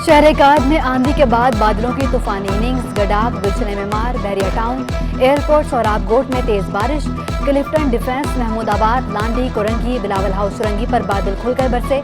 शहर-ए-कायद में आंधी के बाद बादलों की तूफानी इनिंग्स। गडाफ, गुलशन मेमार, बहरिया टाउन, एयरपोर्ट, सोराबकोट में तेज बारिश। क्लिफ्टन डिफेंस, महमूदाबाद, लांडी, कोरंगी, बिलावल हाउस सुरंगी पर बादल खुलकर बरसे।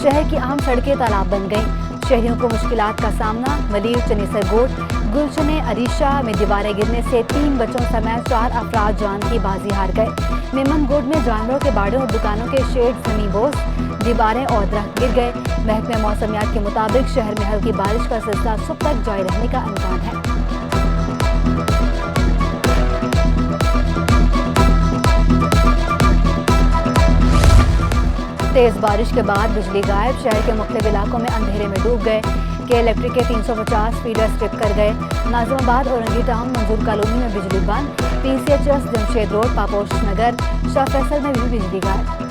शहर की आम सड़कें तालाब बन गईं। शहरियों को मुश्किलात का सामना। मलीर, चनेसरगोट, गुलशन अरीशा में दीवारें गिरने से 3 बच्चों समेत 4 अफराद जान की बाजी हार गए। मेमनगोट में जानवरों के बाड़ों और दुकानों के शेड जमींबोस, दीवारें और दरख्त गिर गए। महकमे मौसमियात के मुताबिक शहर में हल्की बारिश का सिलसिला सुबह तक जारी रहने का इम्कान है। तेज बारिश के बाद बिजली गायब। शहर के मुख्तलिफ इलाकों में अंधेरे में डूब गए। के इलेक्ट्रिक के 350 फीडर स्ट्रिप कर गए। नाजिमाबाद, औरंगी टाउन, मंजूर कॉलोनी में बिजली बंद। PCHS, जमशेद रोड, पापोश नगर, शाह फैसल में भी बिजली गायब।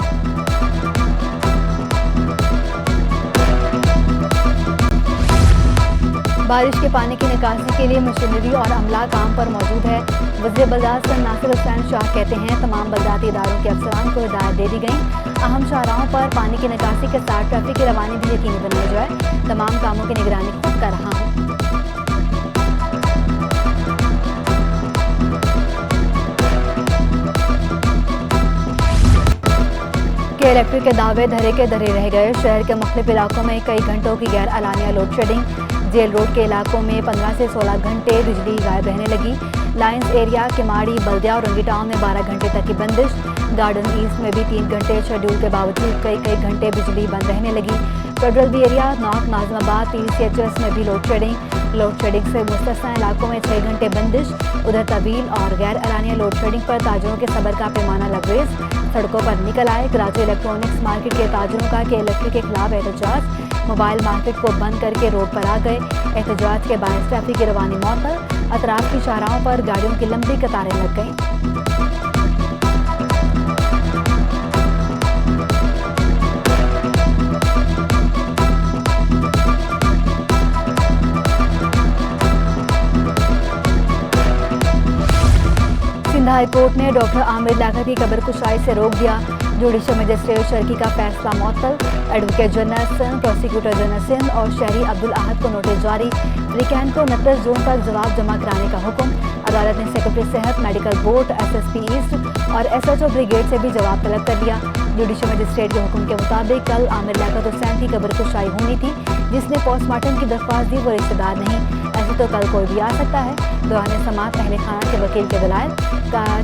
बारिश के पानी की निकासी के लिए मशीनरी और अमला काम पर मौजूद है। वज़ीर बल्दात नासिर हुसैन शाह कहते हैं तमाम बल्दाती इदारों के अफसरान को हिदायत दे दी गई। अहम शाहराहों पर पानी की निकासी के साथ ट्रैफिक की रवानी भी यकीनी बनाई जाए। तमाम कामों की निगरानी खुद कर रहा हूँ। के इलेक्ट्रिक के दावे धरे के धरे रह गए। शहर के मुख्तलिफ इलाकों में कई घंटों की गैर अलानिया लोड शेडिंग। जेल रोड के इलाकों में 15 से 16 घंटे बिजली गायब रहने लगी। लाइंस एरिया, किमाड़ी, बल्दिया और रंगी टाउन में 12 घंटे तक की बंदिश। गार्डन ईस्ट में भी 3 घंटे शेड्यूल के बावजूद कई घंटे बिजली बंद रहने लगी। Federal B area, north Nazimabad, PCHS में भी लोड शेडिंग से मुस्तस्ना इलाकों में 6 घंटे बंदिश। उधर तवील और गैर अलानिया लोड शेडिंग पर ताजरों के सब्र का पैमाना लबरेज। सड़कों पर निकल आए। कराची इलेक्ट्रॉनिक्स मार्केट के ताजरों का के इलेक्ट्रिक के खिलाफ एहतजाज। मोबाइल मार्केट को बंद करके रोड पर आ गए। एहतजाज के बायस ट्रैफिक की रवानी मअतल। अतराफ की शाहराहों पर गाड़ियों की लंबी कतारें लग गईं। हाई कोर्ट ने डॉक्टर आमिर लियाकत की कब्र कुशाई से रोक दिया। जुडिशल मजिस्ट्रेट शर्की का फैसला मुअत्तल। Advocate general Sindh, prosecutor general Sindh और शहरी अब्दुल अहद को नोटिस जारी। वीकेंड को 29 जून तक जवाब जमा कराने का हुक्म। अदालत ने सेक्रेटरी सेहत, मेडिकल बोर्ड, SSP ईस्ट और SHO ब्रिगेड से भी जवाब तलब कर लिया। जुडिशल मजिस्ट्रेट के हुक्म के मुताबिक कल आमिर लियाकत हुसैन की कब्र कुशाई होनी थी। जिसने पोस्टमार्टम की दरख्वास्त दी वो रिश्तेदार नहीं। ऐसे तो कल कोई भी आ सकता है। दौरान समाअत अहले खाना के वकील के दलाइल।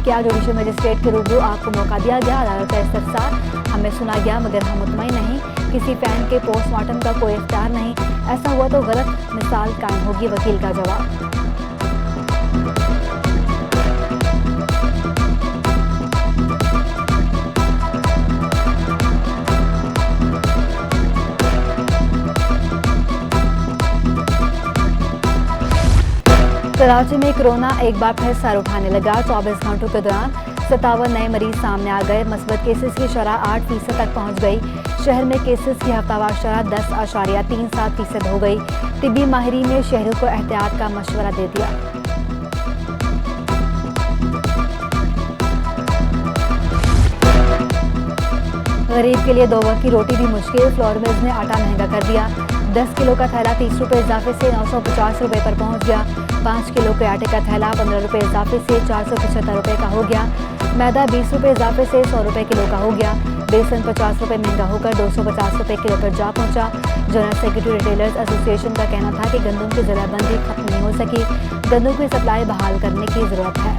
क्या जुडिशल मजिस्ट्रेट के रूबरू आपको मौका दिया गया? अदालत का इस्तफसार। हमें सुना गया मगर हम मुतमईन नहीं। किसी फैन के पोस्टमार्टम का कोई इख्तियार नहीं। ऐसा हुआ तो गलत मिसाल कायम होगी। वकील का जवाब। कराची में कोरोना एक बार फिर सर उठाने लगा। 24 घंटों के दौरान 57 नए मरीज सामने आ गए। मस्बत केसेस की शरह 8% तक पहुंच गई। शहर में केसेस की हफ्तावार शरह 10.37% हो गई। तिब्बी माहिरीन ने शहरों को एहतियात का मशवरा दे दिया। गरीब के लिए 2 वक्त की रोटी भी मुश्किल। फ्लोर मिल्स ने आटा महंगा कर दिया। 10 किलो का थैला 30 रुपये इजाफे से 950 रुपये पर पहुंच गया। 5 किलो के आटे का थैला 15 रुपये इजाफे से 475 रुपये का हो गया। मैदा 20 रुपये इजाफे से 100 रुपये किलो का हो गया। बेसन 50 रुपये महंगा होकर 250 रुपये किलो पर जा पहुंचा। जनरल सेक्रेटरी रिटेलर्स एसोसिएशन का कहना था कि गंदम की जराबंदी खत्म नहीं हो सकी। गंदम की सप्लाई बहाल करने की जरूरत है।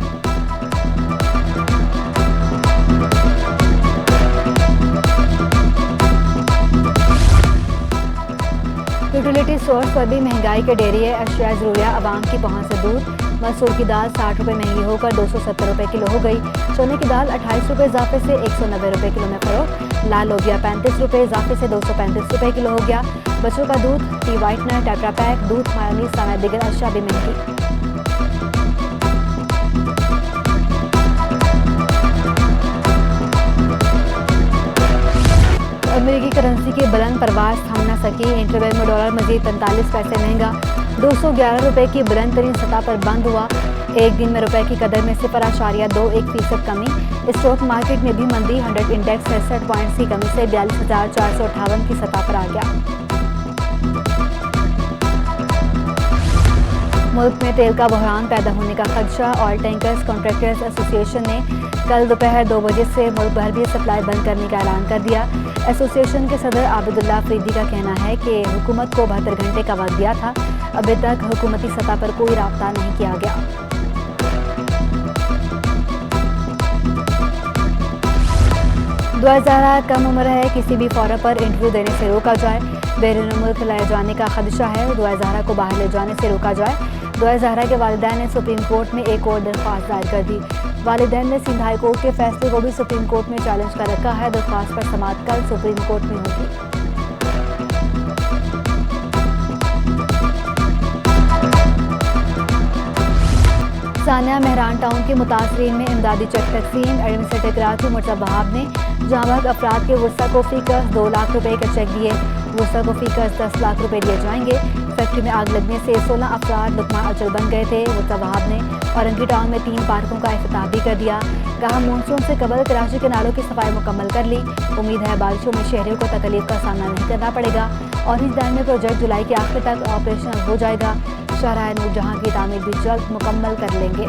यूटिलिटी सोर्स पर भी महंगाई के डेरे है। अशिया ज़रूरिया आवाम की पहुंच से दूर। मसूर की दाल 60 रुपये महंगी होकर 270 रुपये किलो हो गई। सोने की दाल 28 रुपये इजाफे से 190 रुपये किलो में फरोख्त। लाल लोबिया 35 रुपये इजाफे से 235 रुपये किलो हो गया। बच्चों का दूध, टी वाइटनर, टेट्रा पैक, दूध, मायोनीज समेत दीगर अशिया भी महंगी। अमेरिकी करेंसी की बुलंद परवाज थम न सकी। इंटरवेल में डॉलर मजीद 45 पैसे महंगा 211 रुपये की बुलंद तरीन सतह पर बंद हुआ। एक दिन में रुपए की कदर में 0.21% कमी। स्टॉक मार्केट में भी मंदी। 100 इंडेक्स 63 पॉइंट्स की कमी से 42,458 की सतह पर आ गया। मुल्क में तेल का बहरान पैदा होने का खदशा। ऑयल टैंकर्स कॉन्ट्रैक्टर्स एसोसिएशन ने कल दोपहर 2 बजे से मुल्क भर भी सप्लाई बंद करने का ऐलान कर दिया। एसोसिएशन के सदर आबिदुल्ला अफरीदी का कहना है कि हुकूमत को 72 घंटे का वक्त दिया था, अभी तक हुकूमती सतह पर कोई राब्ता नहीं किया गया। दुआ ज़हरा कम उम्र है, किसी भी फौरन पर इंटरव्यू देने से रोका जाए। बैरून मुल्क लाए जाने का खदशा है, दुआ ज़हरा को बाहर ले जाने से रोका जाए। दुआ ज़हरा के वालिदैन ने सुप्रीम कोर्ट में एक और दरख्वास्त दायर कर दी। वालिदैन ने सिंध हाई कोर्ट के फैसले को भी सुप्रीम कोर्ट में चैलेंज कर रखा है। दरख्वास्त पर समाअत कल सुप्रीम कोर्ट में होगी। सानिया मेहरान टाउन के मुतासरीन में इमदादी चेक तकसीम। एडमिनिस्ट्रेटर कराची मुर्तज़ा वहाब ने जामक अफराद के वुरसा को फीकस 2 लाख रुपए का चेक दिए। वुरसा को फीकस 10 लाख रुपए दिए जाएंगे। फैक्ट्री में आग लगने से 16 अफराद लुकमा अचल बन गए थे। मुर्तज़ा वहाब ने औरंगी टाउन में 3 पार्कों का इफ्तिताह भी कर दिया। कहा, मानसून से कबल कराची के नालों की सफाई मुकम्मल कर ली। उम्मीद है बारिशों में शहरियों को तकलीफ का सामना नहीं करना पड़ेगा। ऑरेंज डैम में प्रोजेक्ट जुलाई के आखिर तक ऑपरेशनल हो जाएगा। शाहराह नूरजहां की तामीर भी जल्द मुकम्मल कर लेंगे।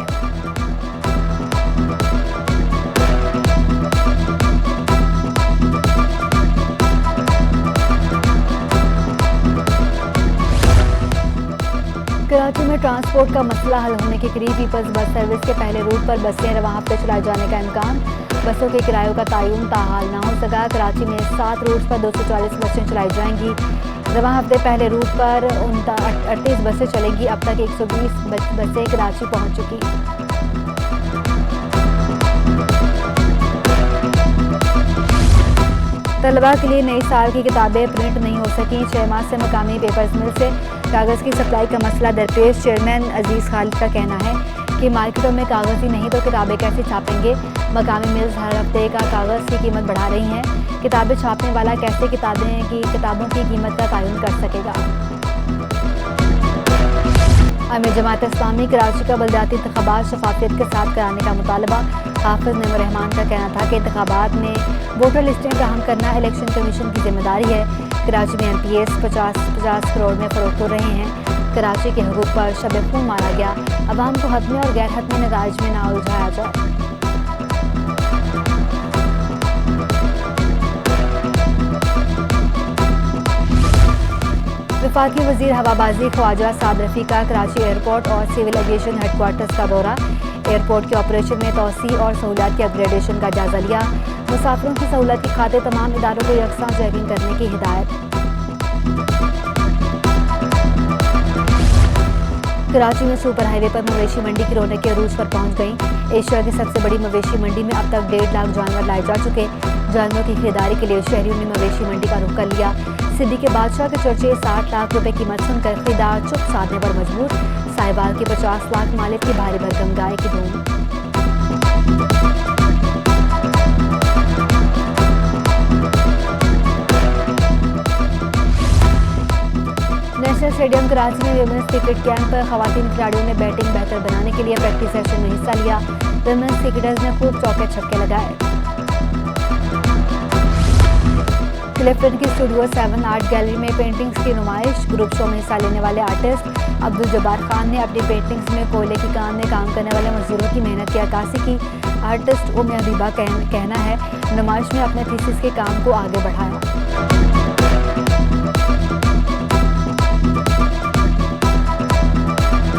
कराची में ट्रांसपोर्ट का मसला हल होने के करीब पीपल्स बस सर्विस के पहले रूट पर बसें रवां हफ्ते चलाए जाने का इम्कान। बसों के किरायों का तयन ताहाल ना हो सका। कराची में 7 रूट्स पर 240 बसें चलाई जाएंगी। रवां हफ्ते पहले रूट पर 38 बसें चलेंगी। अब तक 120 बसें कराची पहुंच चुकी। तलबा के लिए नई साल की किताबें प्रिंट नहीं हो सकी। 6 माह से मकामी पेपर्स मिल से कागज़ की सप्लाई का मसला दरपेश। चेयरमैन अजीज़ खालिद का कहना है कि मार्केटों में कागज़ ही नहीं तो किताबें कैसे छापेंगे। मकामी मिल्स हर हफ्ते का कागज़ की कीमत बढ़ा रही हैं। किताबें छापने वाला कैसे किताबों की कीमत का तयन कर सकेगा। अमीर जमात इस्लामी कराची का बलदियाती इंतखाबात शफाफियत के साथ कराने का मुतालबा। हाफिज नईमुर रहमान का कहना था कि इंतखाबात में वोटर लिस्टें फराहम करना इलेक्शन कमीशन की जिम्मेदारी है। कराची में MPs 50 करोड़ में फरोख्त हो रहे हैं। कराची के हुकूक पर शब खून मारा गया। अवाम को हतमी और गैर हतमी नताइज में ना उलझाया जाए। वफाकी वज़ीर हवाबाजी ख्वाजा साद रफ़ी का कराची एयरपोर्ट और सिविल एविएशन हेडक्वार्टर्स का दौरा। एयरपोर्ट के ऑपरेशन में तोसी और सहूलियात के अपग्रेडेशन का जायजा लिया। मुसाफिरों की सहूलत की खातिर तमाम इदारों को यकसां चेकिंग करने की हिदायत। कराची में सुपर हाईवे पर मवेशी मंडी की रौनक के अरूज पर पहुंच गई। एशिया की सबसे बड़ी मवेशी मंडी में अब तक 1.5 लाख जानवर लाए जा चुके। जानवरों की खरीदारी के लिए शहरियों ने मवेशी मंडी का रुख कर लिया। सिद्दी के बादशाह के चर्चे 60 लाख रुपए कीमत सुनकर खरीदार चुप साधने पर मजबूर। साहिबाल की 50 लाख मालिक की भारी भरकम गाय की धूम। नेशनल स्टेडियम कराची में विमेंस क्रिकेट कैंप पर खवातीन खिलाड़ियों ने बैटिंग बेहतर बनाने के लिए प्रैक्टिस सेशन में हिस्सा लिया। विमेंस क्रिकेटर्स ने खूब चौके छक्के लगाए। क्लिफ्टन की स्टूडियो 7 आर्ट गैलरी में पेंटिंग्स की नुमाइश। ग्रुप शो में हिस्सा लेने वाले आर्टिस्ट अब्दुल जब्बार खान ने अपनी पेंटिंग्स में कोयले की काम में काम करने वाले मजदूरों की मेहनत की अक्कासी की। आर्टिस्ट उम्मे हबीबा कहना है नुमाइश में अपने थीसिस के काम को आगे बढ़ाया।